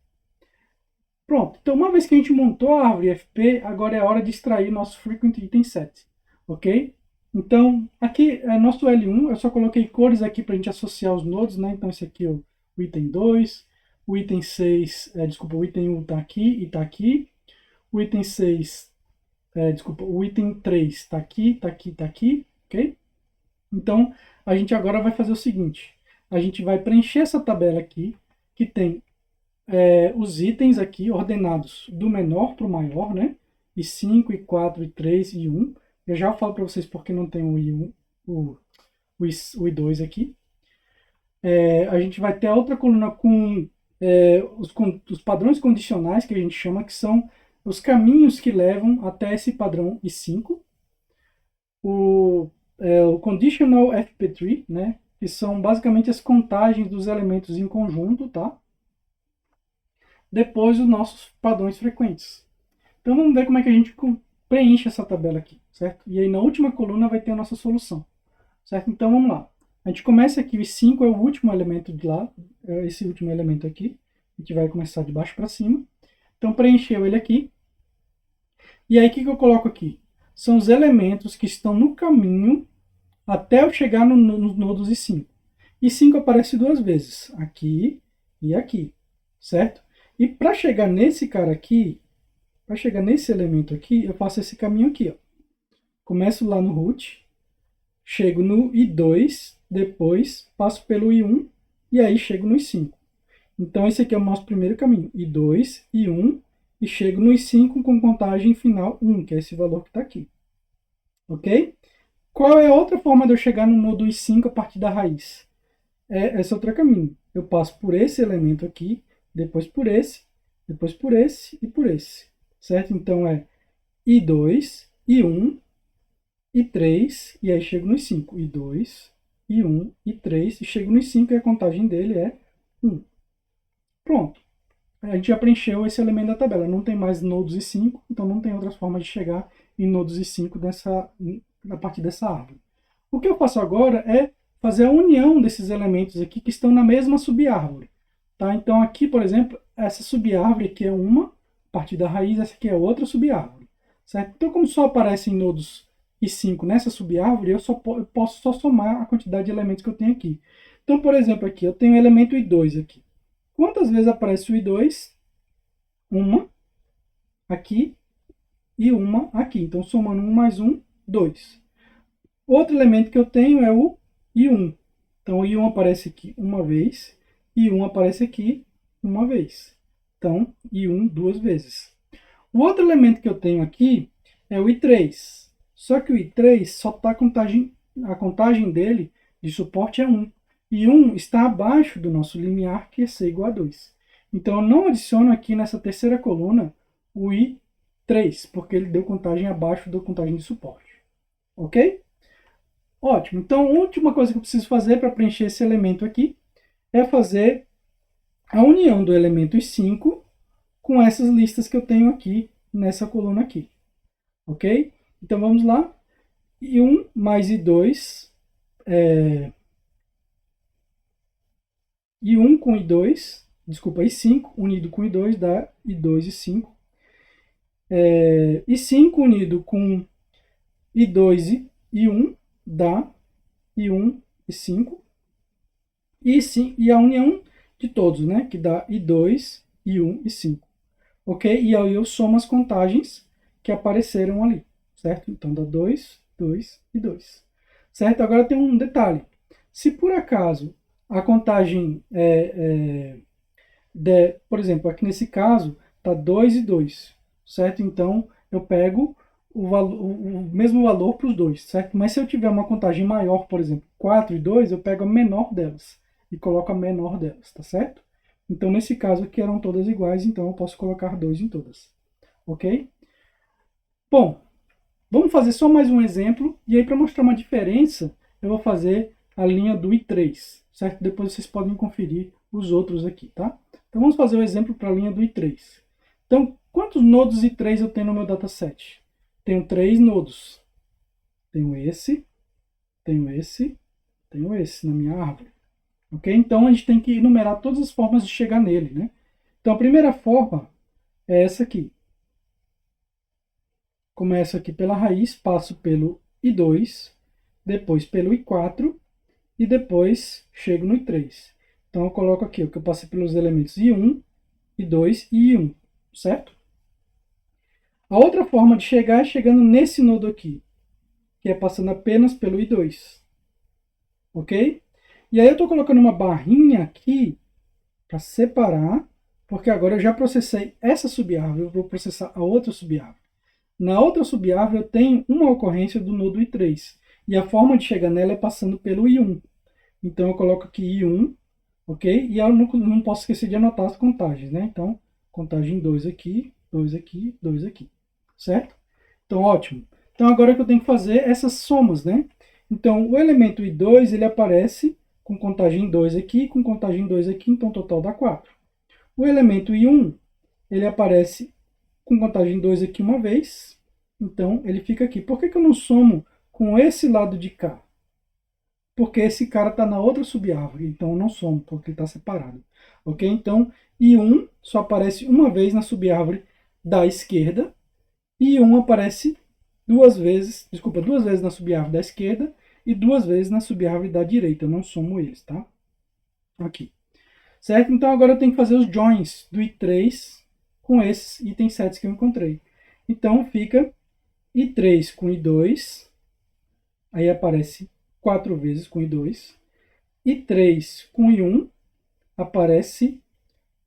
Pronto, então uma vez que a gente montou a árvore FP, agora é a hora de extrair nosso Frequent Item Set, ok? Então, aqui é nosso L1, eu só coloquei cores aqui para a gente associar os nodos, né? Então esse aqui é o item 2, o item 6, desculpa, o item 1 está aqui e está aqui, o item 6, desculpa, o item 3 está aqui, está aqui, está aqui, ok? Então, a gente agora vai fazer o seguinte, a gente vai preencher essa tabela aqui, que tem os itens aqui ordenados do menor para o maior, né? I5, I4, I3 e I1. Eu já falo para vocês porque não tem o I1, o I2 aqui. A gente vai ter a outra coluna com os padrões condicionais, que a gente chama, que são os caminhos que levam até esse padrão I5. O Conditional FP3, né? Que são basicamente as contagens dos elementos em conjunto, tá? Depois os nossos padrões frequentes. Então vamos ver como é que a gente preenche essa tabela aqui, certo? E aí na última coluna vai ter a nossa solução, certo? Então vamos lá. A gente começa aqui, o 5 é o último elemento de lá, é esse último elemento aqui. A gente vai começar de baixo para cima. Então preencheu ele aqui. E aí o que eu coloco aqui? São os elementos que estão no caminho até eu chegar no nodo I5. I5 aparece duas vezes, aqui e aqui, certo? E para chegar nesse cara aqui, para chegar nesse elemento aqui, eu faço esse caminho aqui, ó. Começo lá no root, chego no I2, depois passo pelo I1 e aí chego no I5. Então esse aqui é o nosso primeiro caminho, I2, I1 e chego no I5 com contagem final 1, que é esse valor que está aqui. Ok? Qual é a outra forma de eu chegar no nodo I5 a partir da raiz? Esse outro caminho. Eu passo por esse elemento aqui, depois por esse e por esse. Certo? Então é I2, I1, I3, e aí chego no I5. I2, I1, I3, e chego no I5 e a contagem dele é 1. Pronto. A gente já preencheu esse elemento da tabela. Não tem mais nodos I5, então não tem outras formas de chegar em nodos I5 a partir dessa árvore. O que eu faço agora é fazer a união desses elementos aqui que estão na mesma subárvore. Tá? Então aqui, por exemplo, essa subárvore aqui é uma, a partir da raiz, essa aqui é outra subárvore. Certo? Então, como só aparecem nodos I5 nessa subárvore, eu posso só somar a quantidade de elementos que eu tenho aqui. Então, por exemplo, aqui eu tenho o elemento I2 aqui. Quantas vezes aparece o I2? Uma aqui e uma aqui. Então, somando 1 mais 1, 2. Outro elemento que eu tenho é o I1. Então, o I1 aparece aqui uma vez, I1 aparece aqui uma vez. Então, I1 duas vezes. O outro elemento que eu tenho aqui é o I3. Só que o I3 só está a contagem dele de suporte é 1. E 1 está abaixo do nosso limiar, que é C igual a 2. Então, eu não adiciono aqui nessa terceira coluna o I3, porque ele deu contagem abaixo da contagem de suporte. Ok? Ótimo. Então, a última coisa que eu preciso fazer para preencher esse elemento aqui é fazer a união do elemento i5 com essas listas que eu tenho aqui nessa coluna aqui, ok? Então vamos lá, i1 mais i2, i1 com i2, desculpa, i5 unido com i2 dá i2 e 5, i5 unido com i2 e i1 dá i1 e 5, e a união de todos, né, que dá i2, i1 e 5, ok? E aí eu somo as contagens que apareceram ali, certo? Então dá 2, 2 e 2, certo? Agora tem um detalhe, se por acaso a contagem, por exemplo, aqui nesse caso, está 2 e 2, certo? Então eu pego o mesmo valor para os dois, certo? Mas se eu tiver uma contagem maior, por exemplo, 4 e 2, eu pego a menor delas e coloco a menor delas, tá certo? Então nesse caso aqui eram todas iguais, então eu posso colocar 2 em todas, ok? Bom, vamos fazer só mais um exemplo, e aí para mostrar uma diferença, eu vou fazer a linha do i3, certo? Depois vocês podem conferir os outros aqui, tá? Então vamos fazer o exemplo para a linha do i3. Então, quantos nodos i3 eu tenho no meu dataset? Tenho 3 nodos. Tenho esse, tenho esse, tenho esse na minha árvore. Ok? Então a gente tem que enumerar todas as formas de chegar nele, né? Então a primeira forma é essa aqui. Começo aqui pela raiz, passo pelo i2, depois pelo i4 e depois chego no i3. Então eu coloco aqui o que eu passei pelos elementos i1, i2 e i1, certo? A outra forma de chegar é chegando nesse nodo aqui, que é passando apenas pelo i2, ok? E aí eu estou colocando uma barrinha aqui para separar, porque agora eu já processei essa subárvore, eu vou processar a outra subárvore. Na outra subárvore eu tenho uma ocorrência do nodo i3, e a forma de chegar nela é passando pelo i1. Então eu coloco aqui i1, ok? E eu não posso esquecer de anotar as contagens, né? Então, contagem 2 aqui, 2 aqui, 2 aqui, certo? Então, ótimo. Então agora que eu tenho que fazer essas somas, né? Então, o elemento i2, ele aparece com contagem 2 aqui, com contagem 2 aqui, então total dá 4. O elemento i1, ele aparece com contagem 2 aqui uma vez, então ele fica aqui. Por que que eu não somo com esse lado de cá? Porque esse cara está na outra subárvore, então eu não somo, porque ele está separado. Ok? Então, i1 só aparece uma vez na subárvore da esquerda, e i1 aparece duas vezes na subárvore da esquerda e duas vezes na subárvore da direita. Eu não somo eles, tá? Aqui. Certo? Então agora eu tenho que fazer os joins do i3 com esses itens sets que eu encontrei. Então fica i3 com i2, aí aparece 4 vezes com i2. i3 com i1 aparece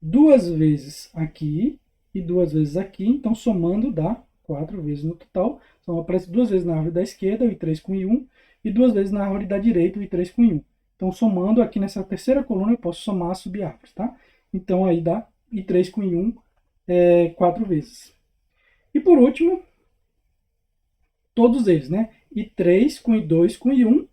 duas vezes aqui e duas vezes aqui, então somando dá 4 vezes no total. Então aparece duas vezes na árvore da esquerda, o i3 com i1, e duas vezes na árvore da direita, o i3 com i1. Então somando aqui nessa terceira coluna eu posso somar as subárvores, tá? Então aí dá i3 com i1 4 vezes. E por último, todos eles, né? i3 com i2 com i1,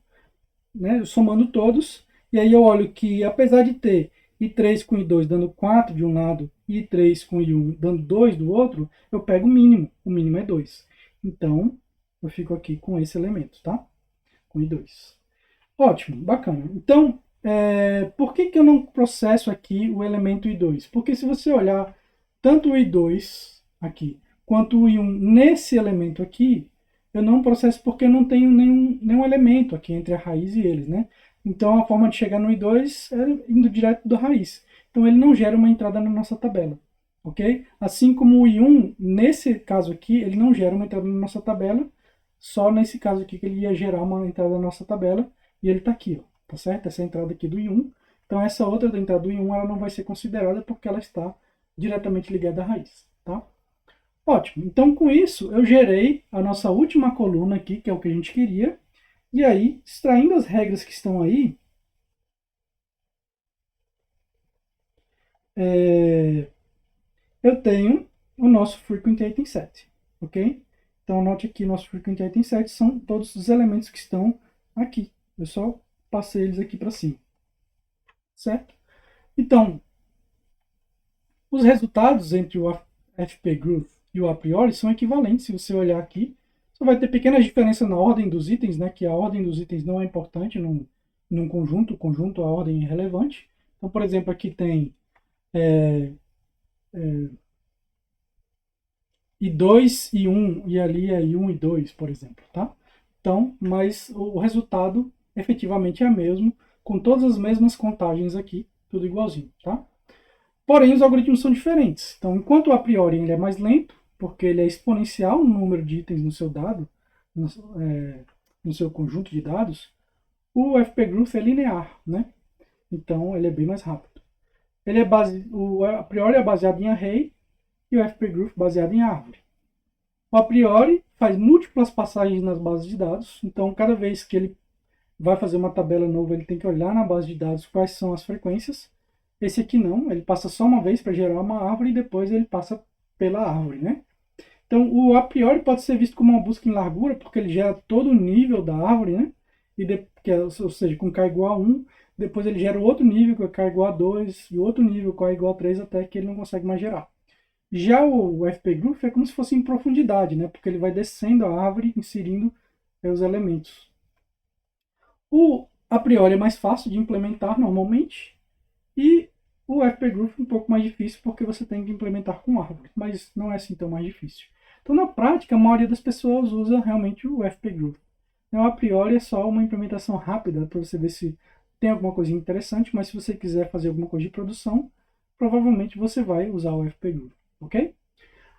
né? Somando todos, e aí eu olho que apesar de ter i3 com i2 dando 4 de um lado e i3 com i1 dando 2 do outro, eu pego o mínimo é 2. Então, eu fico aqui com esse elemento, tá? Com i2. Ótimo, bacana. Então, por que que eu não processo aqui o elemento i2? Porque se você olhar tanto o i2 aqui, quanto o i1 nesse elemento aqui, eu não processo porque eu não tenho nenhum elemento aqui entre a raiz e eles, né? Então, a forma de chegar no i2 é indo direto da raiz. Então, ele não gera uma entrada na nossa tabela, ok? Assim como o i1, nesse caso aqui, ele não gera uma entrada na nossa tabela, só nesse caso aqui que ele ia gerar uma entrada na nossa tabela, e ele está aqui, ó, tá certo? Essa é a entrada aqui do i1. Então, essa outra da entrada do i1 ela não vai ser considerada porque ela está diretamente ligada à raiz, tá? Ótimo. Então, com isso, eu gerei a nossa última coluna aqui, que é o que a gente queria. E aí, extraindo as regras que estão aí, eu tenho o nosso frequent item set, ok? Então, anote aqui, nosso frequent item set são todos os elementos que estão aqui. Eu só passei eles aqui para cima, certo? Então, os resultados entre o FP-Group e o a priori são equivalentes. Se você olhar aqui, só vai ter pequenas diferenças na ordem dos itens, né? Que a ordem dos itens não é importante num conjunto. O conjunto, a ordem é relevante. Então, por exemplo, aqui tem I2 e 1, e ali é I1 e 2, por exemplo, tá? Então, mas o resultado efetivamente é o mesmo, com todas as mesmas contagens aqui, tudo igualzinho, tá? Porém, os algoritmos são diferentes. Então, enquanto o a priori ele é mais lento, porque ele é exponencial no número de itens no seu dado, no seu conjunto de dados, o FP-Group é linear, né? Então, ele é bem mais rápido. O a priori é baseado em array e o FP-Group baseado em árvore. O a priori faz múltiplas passagens nas bases de dados, então cada vez que ele vai fazer uma tabela nova, ele tem que olhar na base de dados quais são as frequências. Esse aqui não, ele passa só uma vez para gerar uma árvore e depois ele passa pela árvore, né? Então, o a priori pode ser visto como uma busca em largura, porque ele gera todo o nível da árvore, né? Ou seja, com k igual a 1, depois ele gera outro nível com k igual a 2 e outro nível com k igual a 3 até que ele não consegue mais gerar. Já o FP-Group é como se fosse em profundidade, né? Porque ele vai descendo a árvore, inserindo os elementos. O a priori é mais fácil de implementar normalmente, e o FP-Group é um pouco mais difícil porque você tem que implementar com árvore, mas não é assim tão mais difícil. Então, na prática, a maioria das pessoas usa realmente o FP-Group. Então, a priori é só uma implementação rápida para você ver se tem alguma coisa interessante, mas se você quiser fazer alguma coisa de produção, provavelmente você vai usar o FP-Group, ok?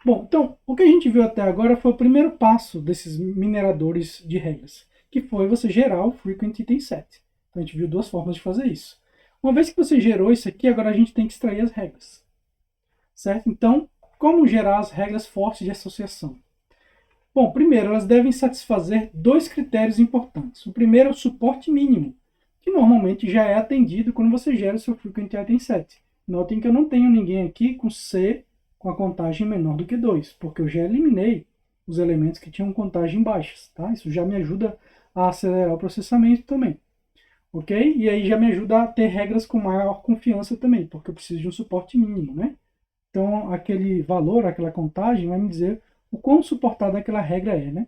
Bom, então, o que a gente viu até agora foi o primeiro passo desses mineradores de regras, que foi você gerar o Frequent Item Set. Então, a gente viu duas formas de fazer isso. Uma vez que você gerou isso aqui, agora a gente tem que extrair as regras, certo? Então, como gerar as regras fortes de associação? Bom, primeiro, elas devem satisfazer dois critérios importantes. O primeiro é o suporte mínimo, que normalmente já é atendido quando você gera o seu Frequent Item Set. Notem que eu não tenho ninguém aqui com C com a contagem menor do que 2, porque eu já eliminei os elementos que tinham contagem baixas, tá? Isso já me ajuda a acelerar o processamento também, ok? E aí já me ajuda a ter regras com maior confiança também, porque eu preciso de um suporte mínimo, né? Então, aquele valor, aquela contagem vai me dizer o quão suportada aquela regra é, né?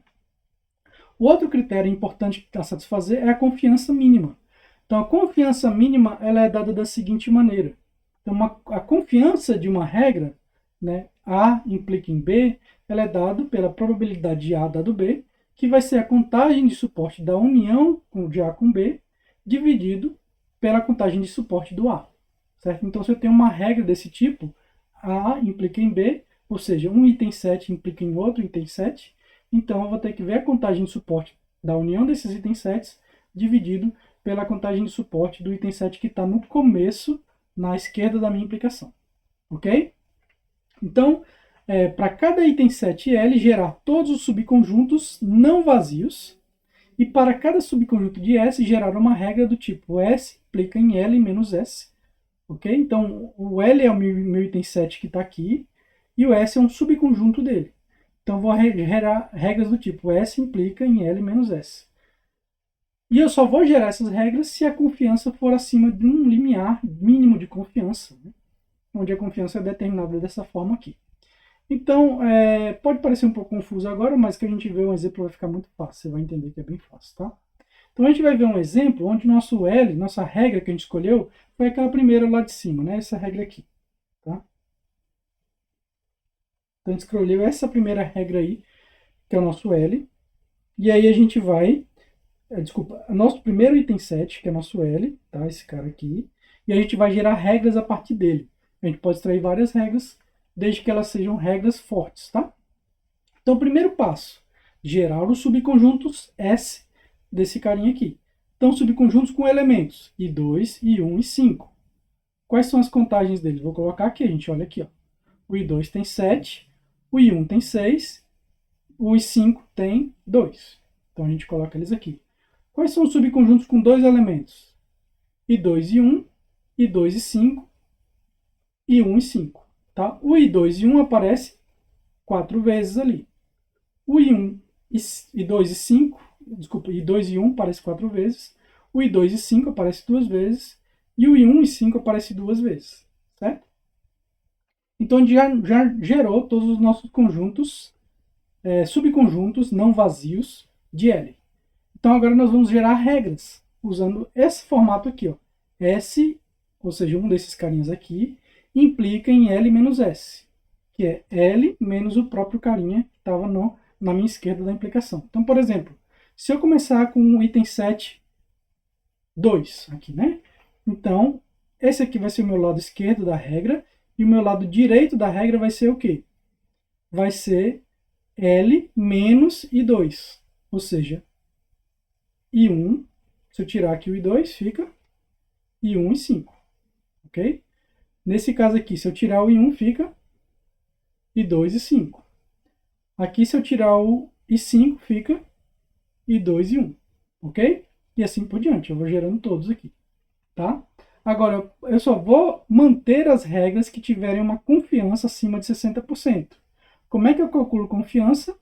O outro critério importante a satisfazer é a confiança mínima. Então, a confiança mínima ela é dada da seguinte maneira. Então, a confiança de uma regra, né, A implica em B, ela é dada pela probabilidade de A dado B, que vai ser a contagem de suporte da união de A com B, dividido pela contagem de suporte do A. Certo? Então, se eu tenho uma regra desse tipo, A implica em B, ou seja, um item 7 implica em outro item 7, então eu vou ter que ver a contagem de suporte da união desses itens 7 dividido pela contagem de suporte do item 7 que está no começo, na esquerda da minha implicação. Ok? Então, para cada item 7L gerar todos os subconjuntos não vazios, e para cada subconjunto de S gerar uma regra do tipo S implica em L menos S. Ok? Então, o L é o meu item 7 que está aqui, e o S é um subconjunto dele. Então, vou gerar regras do tipo S implica em L menos S. E eu só vou gerar essas regras se a confiança for acima de um limiar mínimo de confiança, né? Onde a confiança é determinada dessa forma aqui. Então, pode parecer um pouco confuso agora, mas que a gente vê um exemplo vai ficar muito fácil. Você vai entender que é bem fácil, tá? Então, a gente vai ver um exemplo onde nosso L, nossa regra que a gente escolheu, foi aquela primeira lá de cima, né? Essa regra aqui, tá? Então, a gente escolheu essa primeira regra aí, que é o nosso L. E aí a gente vai... Desculpa, nosso primeiro item 7, que é nosso L, tá? Esse cara aqui. E a gente vai gerar regras a partir dele. A gente pode extrair várias regras, desde que elas sejam regras fortes, tá? Então, primeiro passo, gerar os subconjuntos S desse carinha aqui. Então, subconjuntos com elementos I2, I1 e 5. Quais são as contagens deles? Vou colocar aqui, a gente olha aqui. Ó. O I2 tem 7, o I1 tem 6, o I5 tem 2. Então, a gente coloca eles aqui. Quais são os subconjuntos com dois elementos? I2 e 1, I2 e 5, I1 e 5. Tá? O I2 e 1 aparece 4 vezes ali. O I1 e 2 e 5, desculpa, I2 e 1 aparece 4 vezes. O I2 e 5 aparece 2 vezes. e o I1 e 5 aparece duas vezes, certo? Então a gente já gerou todos os nossos conjuntos, subconjuntos não vazios de L. Então agora nós vamos gerar regras usando esse formato aqui, ó. S, ou seja, um desses carinhas aqui, implica em L menos S, que é L menos o próprio carinha que estava na minha esquerda da implicação. Então, por exemplo, se eu começar com o item 7, 2 aqui, né? Então, esse aqui vai ser o meu lado esquerdo da regra, e o meu lado direito da regra vai ser o quê? Vai ser L menos I2, ou seja, I1, se eu tirar aqui o I2, fica I1 e 5, ok? Nesse caso aqui, se eu tirar o I1, fica I2 e 5. Aqui, se eu tirar o I5, fica I2 e 1, ok? E assim por diante, eu vou gerando todos aqui, tá? Agora, eu só vou manter as regras que tiverem uma confiança acima de 60%. Como é que eu calculo confiança?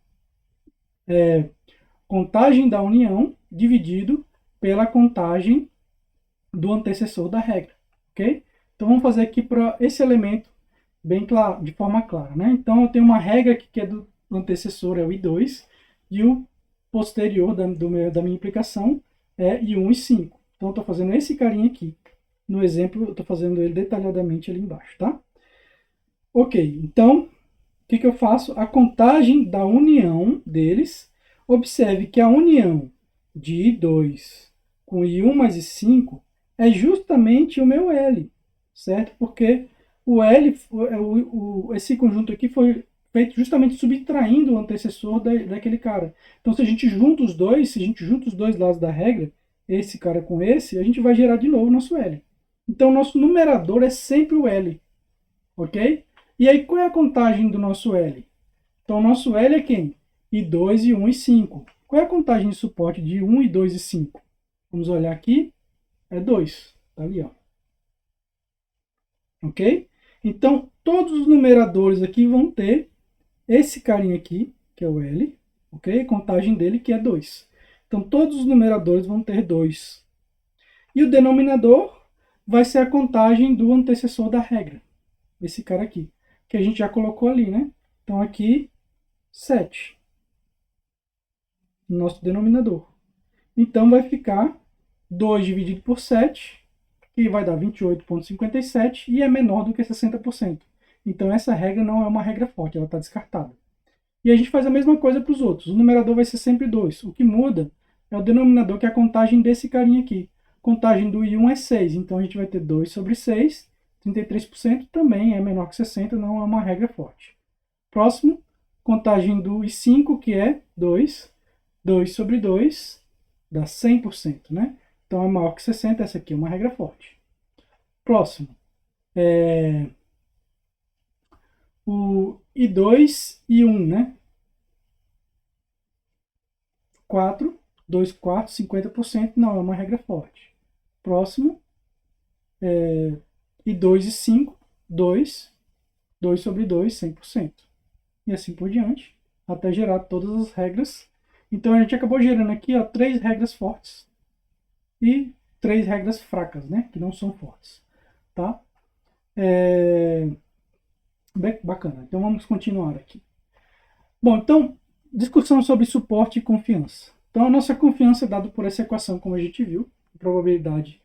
Contagem da união dividido pela contagem do antecessor da regra, ok? Então vamos fazer aqui para esse elemento bem claro, de forma clara, né? Então eu tenho uma regra aqui que é do antecessor, é o I2, e o posterior da minha implicação é I1 e 5. Então eu estou fazendo esse carinha aqui. No exemplo, eu estou fazendo ele detalhadamente ali embaixo, tá? Ok, então, o que eu faço? A contagem da união deles. Observe que a união de I2 com I1 mais I5 é justamente o meu L, certo? Porque o L, esse conjunto aqui foi feito justamente subtraindo o antecessor daquele cara. Então, se a gente junta os dois, se a gente junta os dois lados da regra, esse cara com esse, a gente vai gerar de novo o nosso L. Então, o nosso numerador é sempre o L, ok? E aí, qual é a contagem do nosso L? Então, o nosso L é quem? I2, I1 e 5. Qual é a contagem de suporte de 1, I2 e 5? Vamos olhar aqui. É 2. Está ali, ó. Ok? Então, todos os numeradores aqui vão ter esse carinha aqui, que é o L. Ok? A contagem dele, que é 2. Então, todos os numeradores vão ter 2. E o denominador vai ser a contagem do antecessor da regra. Esse cara aqui. Que a gente já colocou ali, né? Então, aqui, 7. Nosso denominador. Então, vai ficar 2 dividido por 7, que vai dar 28,57 e é menor do que 60%. Então, essa regra não é uma regra forte, ela está descartada. E a gente faz a mesma coisa para os outros. O numerador vai ser sempre 2. O que muda é o denominador, que é a contagem desse carinha aqui. Contagem do I1 é 6, então a gente vai ter 2 sobre 6, 33% também é menor que 60%, não é uma regra forte. Próximo, contagem do I5, que é 2, 2 sobre 2 dá 100%, né? Então é maior que 60, essa aqui é uma regra forte. Próximo, o I2 e 1, né? 4, 2 quartos, 50%, não é uma regra forte. Próximo, I2 e 5, 2, 2 sobre 2, 100%. E assim por diante, até gerar todas as regras. Então a gente acabou gerando aqui, ó, 3 regras fortes e 3 regras fracas, né? Que não são fortes, tá? Bem bacana. Então vamos continuar aqui. Bom, então, discussão sobre suporte e confiança. Então a nossa confiança é dada por essa equação, como a gente viu, a probabilidade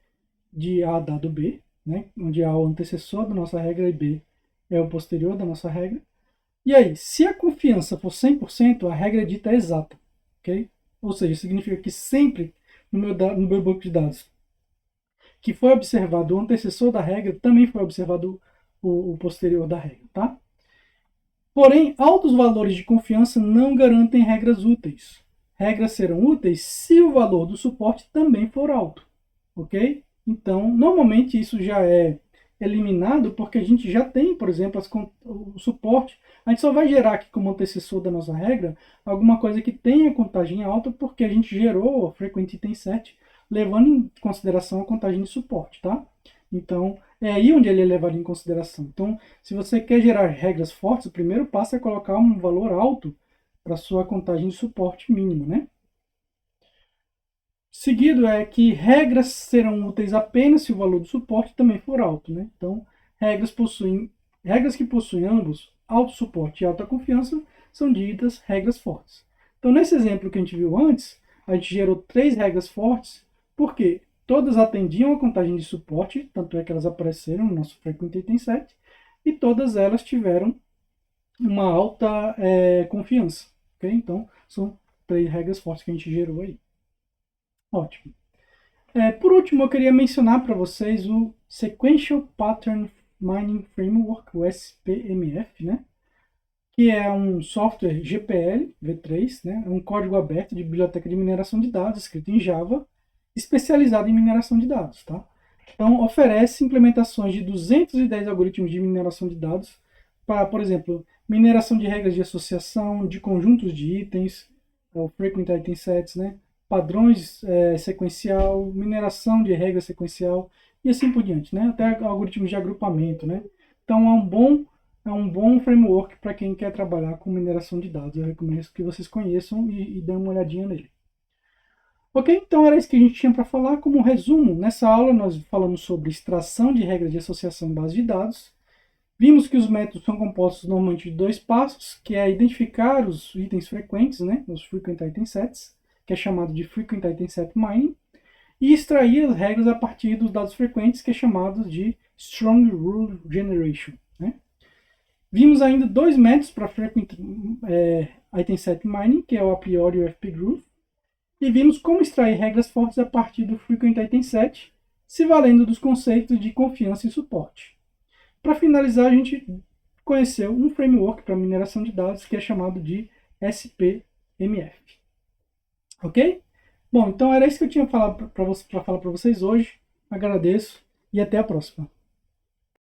de A dado B, né? Onde A é o antecessor da nossa regra e B é o posterior da nossa regra. E aí, se a confiança for 100%, a regra dita é exata, ok? Ou seja, significa que sempre no meu banco de dados que foi observado o antecessor da regra, também foi observado o posterior da regra, tá? Porém, altos valores de confiança não garantem regras úteis. Regras serão úteis se o valor do suporte também for alto, ok? Então, normalmente isso já é eliminado porque a gente já tem, por exemplo, o suporte. A gente só vai gerar aqui como antecessor da nossa regra alguma coisa que tenha contagem alta porque a gente gerou o frequent item set levando em consideração a contagem de suporte, tá? Então, é aí onde ele é levado em consideração. Então, se você quer gerar regras fortes, o primeiro passo é colocar um valor alto para sua contagem de suporte mínimo, né? Seguido é que regras serão úteis apenas se o valor do suporte também for alto, né? Então, regras que possuem ambos alto suporte e alta confiança são ditas regras fortes. Então, nesse exemplo que a gente viu antes, a gente gerou 3 regras fortes, porque todas atendiam a contagem de suporte, tanto é que elas apareceram no nosso Frequent Item Set, e todas elas tiveram uma alta confiança. Okay? Então, são 3 regras fortes que a gente gerou aí. Ótimo. Por último, eu queria mencionar para vocês o Sequential Pattern Mining Framework, o SPMF, né? Que é um software GPL v3, né? É um código aberto de biblioteca de mineração de dados, escrito em Java, especializado em mineração de dados. Tá? Então, oferece implementações de 210 algoritmos de mineração de dados para, por exemplo, mineração de regras de associação, de conjuntos de itens, o Frequent Item Sets, né? Padrões sequencial, mineração de regra sequencial e assim por diante, né? Até algoritmos de agrupamento, né? Então é um bom framework para quem quer trabalhar com mineração de dados. Eu recomendo que vocês conheçam e dêem uma olhadinha nele. Ok, então era isso que a gente tinha para falar. Como resumo, nessa aula nós falamos sobre extração de regras de associação em base de dados. Vimos que os métodos são compostos normalmente de 2 passos, que é identificar os itens frequentes, né, os Frequent Item Sets, que é chamado de Frequent Item Set Mining, e extrair as regras a partir dos dados frequentes, que é chamado de Strong Rule Generation. Né? Vimos ainda 2 métodos para Frequent Item Set Mining, que é o a priori e o fpGroove, e vimos como extrair regras fortes a partir do Frequent Item Set, se valendo dos conceitos de confiança e suporte. Para finalizar, a gente conheceu um framework para mineração de dados que é chamado de SPMF. Ok? Bom, então era isso que eu tinha para falar para vocês hoje. Agradeço e até a próxima.